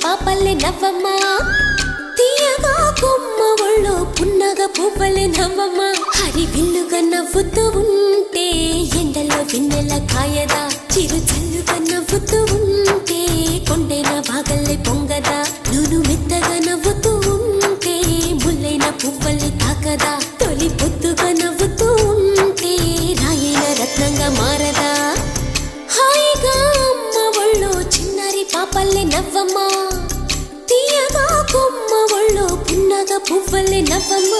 పాపల్లే నవ్వమ్మ తీయగా కొమ్మ ఒళ్ళో పున్నగ పువ్వలే నవ్వమ్మ హరి విల్లుగా నవ్వుతూ ఉంటే ఎండలో వెన్నెల కాయదా చిరు చల్లుగా నవ్వుతూ ఉంటే కొండైన భాగల్లే పొంగదా నూను మెత్తగా నవ్వుతూ ఉంటే ముల్లైన పువ్వల్ని తాకదా తొలి పొద్దుగా నవ్వుతూ ఉంటే రాయైన రత్నంగా మారదా హాయిగా అమ్మ ఒళ్ళో చిన్నారి పాపల్లే నవ్వమ్మ తీయగా కొమ్మ ఒళ్ళో పున్నగ పువ్వలే నవ్వమ్మ